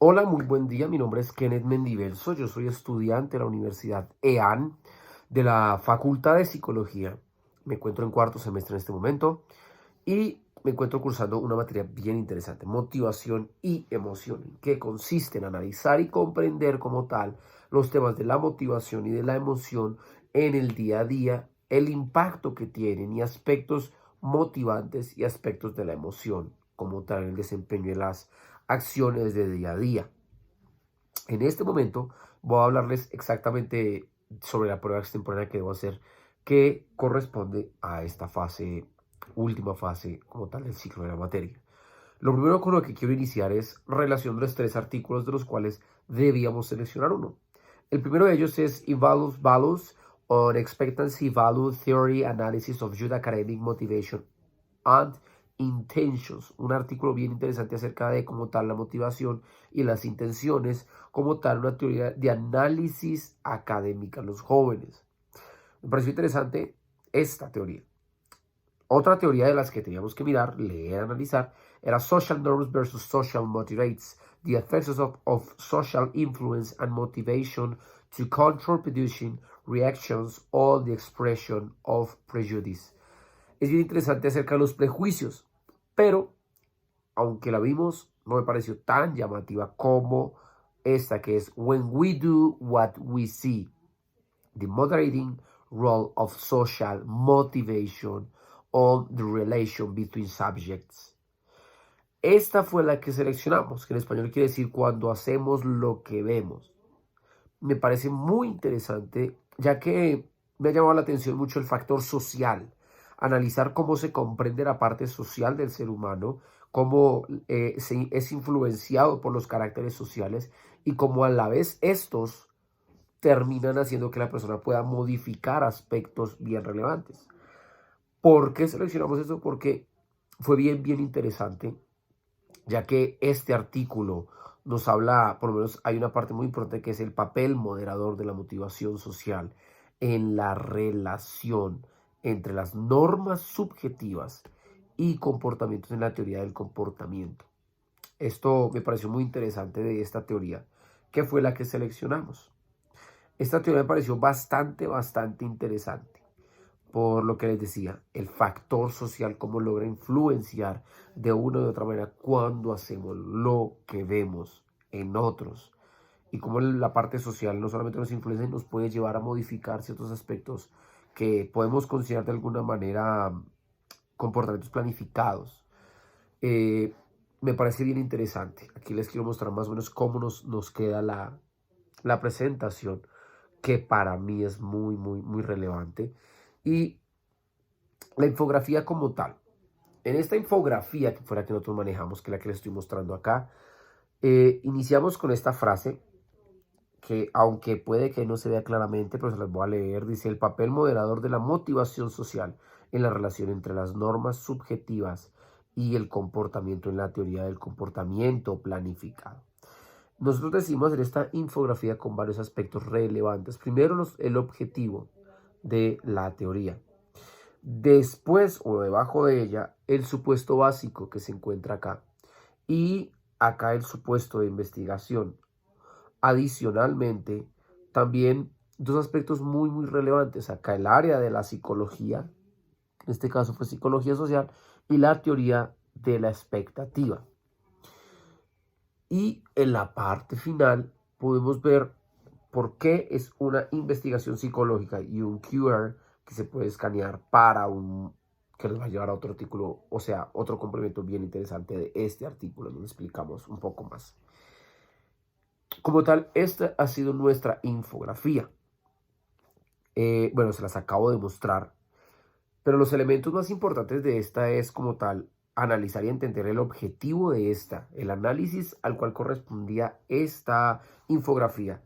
Hola, muy buen día. Mi nombre es Kenneth Mendivelso. Yo soy estudiante de la Universidad EAN de la Facultad de Psicología. Me encuentro en cuarto semestre en este momento y me encuentro cursando una materia bien interesante, motivación y emoción, que consiste en analizar y comprender como tal los temas de la motivación y de la emoción en el día a día, el impacto que tienen y aspectos motivantes y aspectos de la emoción como tal en el desempeño de las acciones de día a día. En este momento voy a hablarles exactamente sobre la prueba extemporánea que debo hacer, que corresponde a esta fase, última fase como tal del ciclo de la materia. Lo primero con lo que quiero iniciar es relación de los tres artículos de los cuales debíamos seleccionar uno. El primero de ellos es Evaluate Values on Expectancy Value Theory Analysis of Youth Academic Motivation and Intentions, un artículo bien interesante acerca de cómo tal la motivación y las intenciones, como tal una teoría de análisis académica en los jóvenes. Me pareció interesante esta teoría. Otra teoría de las que teníamos que mirar, leer, analizar, era Social Norms versus Social Motivates, the effects of social influence and motivation to control producing reactions or the expression of prejudice. Es bien interesante acerca de los prejuicios, pero aunque la vimos, no me pareció tan llamativa como esta que es When We Do What We See, the moderating role of social motivation on the relation between subjects. Esta fue la que seleccionamos, que en español quiere decir cuando hacemos lo que vemos. Me parece muy interesante, ya que me ha llamado la atención mucho el factor social, analizar cómo se comprende la parte social del ser humano, cómo es influenciado por los caracteres sociales y cómo a la vez estos terminan haciendo que la persona pueda modificar aspectos bien relevantes. ¿Por qué seleccionamos esto? Porque fue bien interesante, ya que este artículo nos habla, por lo menos hay una parte muy importante que es el papel moderador de la motivación social en la relación entre las normas subjetivas y comportamientos en la teoría del comportamiento. Esto me pareció muy interesante de esta teoría, que fue la que seleccionamos. Esta teoría me pareció bastante interesante por lo que les decía, el factor social, cómo logra influenciar de una u otra manera cuando hacemos lo que vemos en otros. Y cómo la parte social no solamente nos influencia, nos puede llevar a modificar ciertos aspectos que podemos considerar de alguna manera comportamientos planificados. Eh, Me parece bien interesante. Aquí les quiero mostrar más o menos cómo nos queda la presentación, que para mí es muy relevante. Y la infografía como tal. En esta infografía, que fue la que nosotros manejamos, que es la que les estoy mostrando acá, iniciamos con esta frase que, aunque puede que no se vea claramente, pero se las voy a leer. Dice: el papel moderador de la motivación social en la relación entre las normas subjetivas y el comportamiento en la teoría del comportamiento planificado. Nosotros decidimos hacer esta infografía con varios aspectos relevantes. Primero, el objetivo de la teoría. Después o debajo de ella, el supuesto básico que se encuentra acá. Y acá el supuesto de investigación. Adicionalmente, también dos aspectos muy relevantes. Acá el área de la psicología, en este caso fue psicología social, y la teoría de la expectativa. Y en la parte final podemos ver por qué es una investigación psicológica y un QR que se puede escanear para que nos va a llevar a otro artículo, o sea, otro complemento bien interesante de este artículo, donde explicamos un poco más. Como tal, esta ha sido nuestra infografía. Bueno, se las acabo de mostrar, pero los elementos más importantes de esta es como tal analizar y entender el objetivo de esta, el análisis al cual correspondía esta infografía,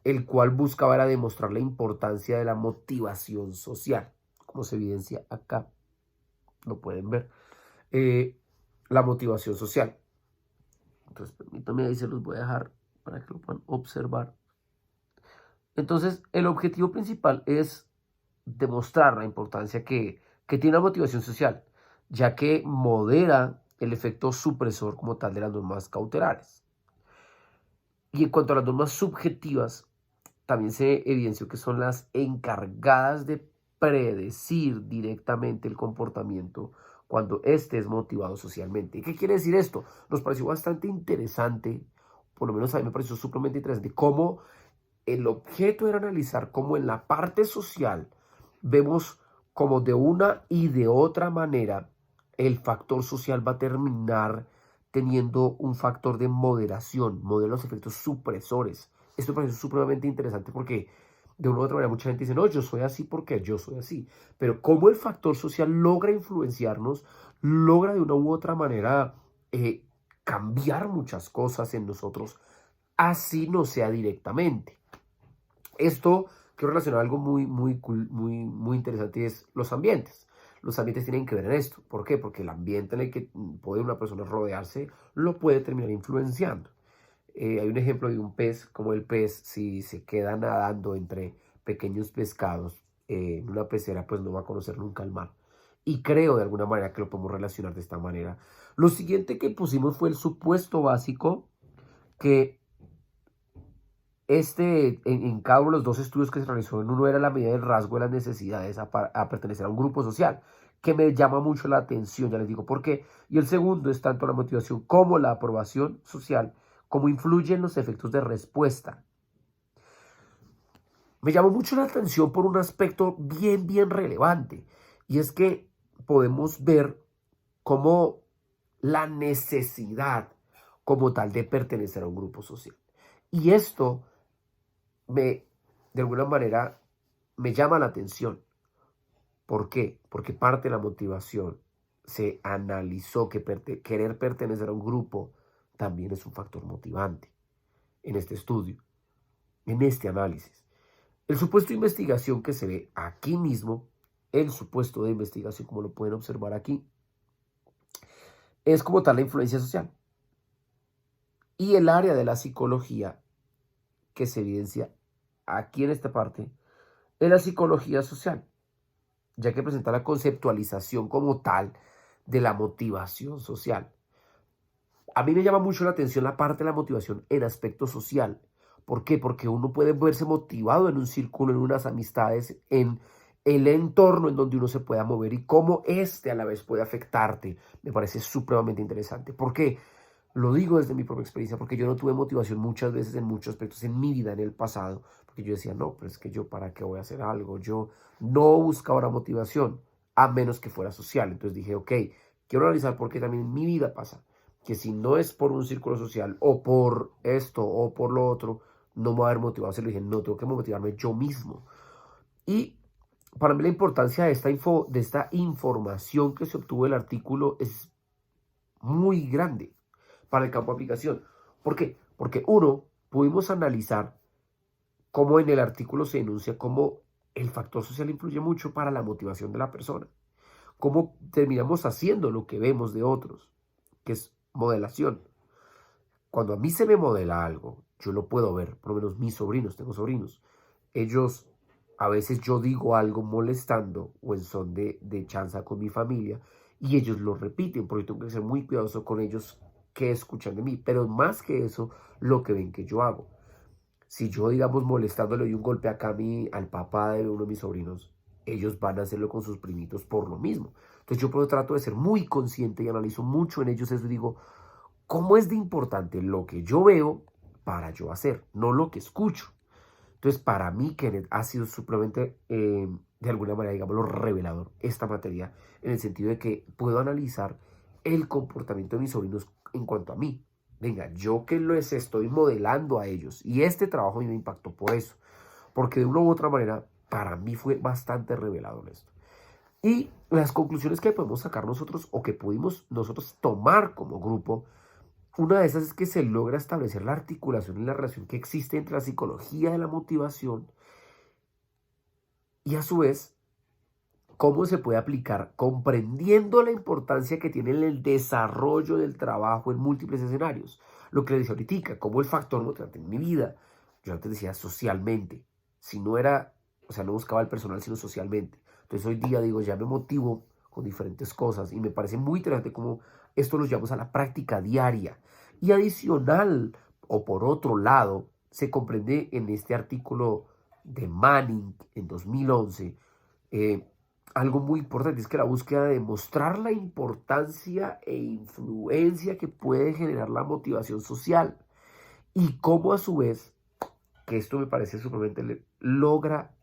el cual buscaba era demostrar la importancia de la motivación social, como se evidencia acá, lo pueden ver, eh, la motivación social. Entonces, permítanme, ahí se los voy a dejar para que lo puedan observar. Entonces, el objetivo principal es demostrar la importancia que tiene la motivación social, ya que modera el efecto supresor como tal de las normas cautelares. Y en cuanto a las normas subjetivas, también se evidenció que son las encargadas de predecir directamente el comportamiento cuando éste es motivado socialmente. ¿Qué quiere decir esto? Nos pareció bastante interesante, por lo menos a mí me pareció supremamente interesante, cómo el objeto era analizar cómo en la parte social vemos como de una y de otra manera el factor social va a terminar teniendo un factor de moderación, modela los efectos supresores. Esto me parece supremamente interesante porque de una u otra manera mucha gente dice, no, yo soy así porque yo soy así. Pero cómo el factor social logra influenciarnos, logra de una u otra manera cambiar muchas cosas en nosotros, así no sea directamente. Esto quiero relacionar algo muy interesante y es los ambientes. Los ambientes tienen que ver en esto. ¿Por qué? Porque el ambiente en el que puede una persona rodearse lo puede terminar influenciando. Hay un ejemplo de un pez, como el pez, si se queda nadando entre pequeños pescados en una pecera, pues no va a conocer nunca el mar. Y creo de alguna manera que lo podemos relacionar de esta manera. Lo siguiente que pusimos fue el supuesto básico que en cada uno de los dos estudios que se realizó, en uno era la medida del rasgo de las necesidades a pertenecer a un grupo social, que me llama mucho la atención, ya les digo por qué. Y el segundo es tanto la motivación como la aprobación social, como influyen los efectos de respuesta. Me llamó mucho la atención por un aspecto bien relevante, y es que podemos ver cómo la necesidad como tal de pertenecer a un grupo social. Y esto de alguna manera, me llama la atención. ¿Por qué? Porque parte de la motivación se analizó que querer pertenecer a un grupo también es un factor motivante en este estudio, en este análisis. El supuesto de investigación que se ve aquí mismo, el supuesto de investigación, como lo pueden observar aquí, es como tal la influencia social. Y el área de la psicología que se evidencia aquí en esta parte es la psicología social, ya que presenta la conceptualización como tal de la motivación social. A mí me llama mucho la atención la parte de la motivación en aspecto social. ¿Por qué? Porque uno puede verse motivado en un círculo, en unas amistades, en el entorno en donde uno se pueda mover y cómo este a la vez puede afectarte. Me parece supremamente interesante. ¿Por qué? Lo digo desde mi propia experiencia, porque yo no tuve motivación muchas veces en muchos aspectos en mi vida, en el pasado, porque yo decía, no, pero es que yo para qué voy a hacer algo, yo no buscaba la motivación, a menos que fuera social. Entonces dije, ok, quiero analizar por qué también en mi vida pasa, que si no es por un círculo social, o por esto, o por lo otro, no me va a haber motivado. Así le dije, no, tengo que motivarme yo mismo. Y para mí la importancia de de esta información que se obtuvo del artículo es muy grande para el campo de aplicación. ¿Por qué? Porque uno, pudimos analizar cómo en el artículo se denuncia cómo el factor social influye mucho para la motivación de la persona. Cómo terminamos haciendo lo que vemos de otros, que es modelación. Cuando a mí se me modela algo, yo lo puedo ver, por lo menos mis sobrinos, tengo sobrinos. Ellos, a veces yo digo algo molestando o en son de chanza con mi familia y ellos lo repiten, porque tengo que ser muy cuidadoso con ellos que escuchan de mí, pero más que eso, lo que ven que yo hago. Si yo, digamos, molestando le doy un golpe acá al papá de uno de mis sobrinos, ellos van a hacerlo con sus primitos por lo mismo. Entonces yo por eso trato de ser muy consciente y analizo mucho en ellos eso y digo, ¿cómo es de importante lo que yo veo para yo hacer, no lo que escucho? Entonces, para mí, Kenneth, ha sido supremamente, de alguna manera, digámoslo, revelador esta materia, en el sentido de que puedo analizar el comportamiento de mis sobrinos en cuanto a mí. Venga, yo que les estoy modelando a ellos. Y este trabajo a mí me impactó por eso. Porque de una u otra manera, para mí fue bastante revelador esto. Y las conclusiones que podemos sacar nosotros o que pudimos nosotros tomar como grupo, una de esas es que se logra establecer la articulación y la relación que existe entre la psicología de la motivación y a su vez cómo se puede aplicar comprendiendo la importancia que tiene en el desarrollo del trabajo en múltiples escenarios. Lo que les decía ahorita, como el factor motivante en mi vida. Yo antes decía socialmente, si no era, o sea, no buscaba el personal, sino socialmente. Entonces hoy día digo, ya me motivo con diferentes cosas y me parece muy interesante cómo esto lo llevamos a la práctica diaria. Y adicional, o por otro lado, se comprende en este artículo de Manning en 2011, eh, algo muy importante, es que la búsqueda de mostrar la importancia e influencia que puede generar la motivación social y cómo a su vez, que esto me parece supremamente, logra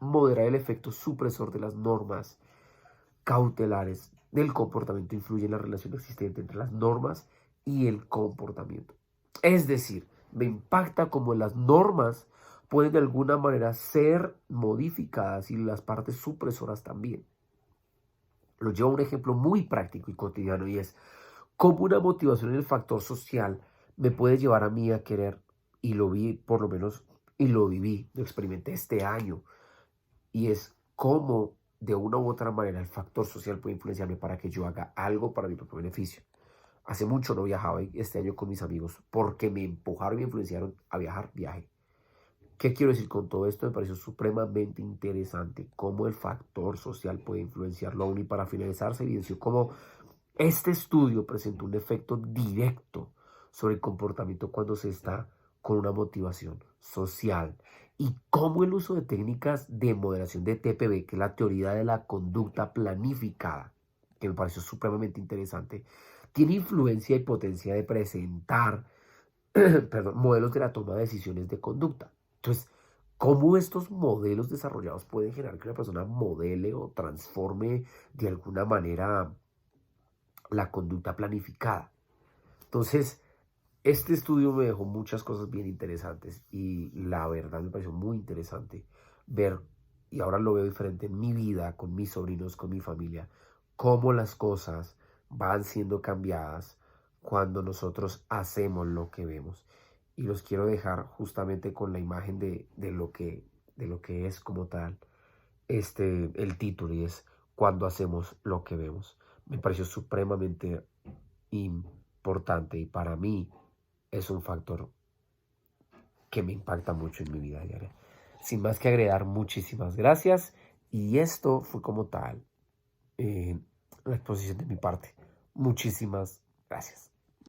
moderar el efecto supresor de las normas cautelares del comportamiento, influye en la relación existente entre las normas y el comportamiento. Es decir, me impacta cómo las normas pueden de alguna manera ser modificadas y las partes supresoras también. Lo llevo a un ejemplo muy práctico y cotidiano, y es cómo una motivación en el factor social me puede llevar a mí a querer, y lo vi por lo menos, y lo viví, lo experimenté este año, y es cómo de una u otra manera el factor social puede influenciarme para que yo haga algo para mi propio beneficio. Hace mucho no viajaba y este año con mis amigos porque me empujaron y me influenciaron a viajar, viaje. ¿Qué quiero decir con todo esto? Me pareció supremamente interesante cómo el factor social puede influenciarlo aún, y para finalizar se evidenció cómo este estudio presentó un efecto directo sobre el comportamiento cuando se está con una motivación social, y cómo el uso de técnicas de moderación de TPB, que es la teoría de la conducta planificada, que me pareció supremamente interesante, tiene influencia y potencia de presentar perdón, modelos de la toma de decisiones de conducta. Entonces, ¿cómo estos modelos desarrollados pueden generar que una persona modele o transforme de alguna manera la conducta planificada? Entonces, este estudio me dejó muchas cosas bien interesantes, y la verdad me pareció muy interesante ver, y ahora lo veo diferente en mi vida, con mis sobrinos, con mi familia, cómo las cosas van siendo cambiadas cuando nosotros hacemos lo que vemos. Y los quiero dejar justamente con la imagen de lo que es como tal el título, y es cuando hacemos lo que vemos. Me pareció supremamente importante, y para mí es un factor que me impacta mucho en mi vida diaria. Sin más que agregar, muchísimas gracias. Y esto fue como tal la exposición de mi parte. Muchísimas gracias.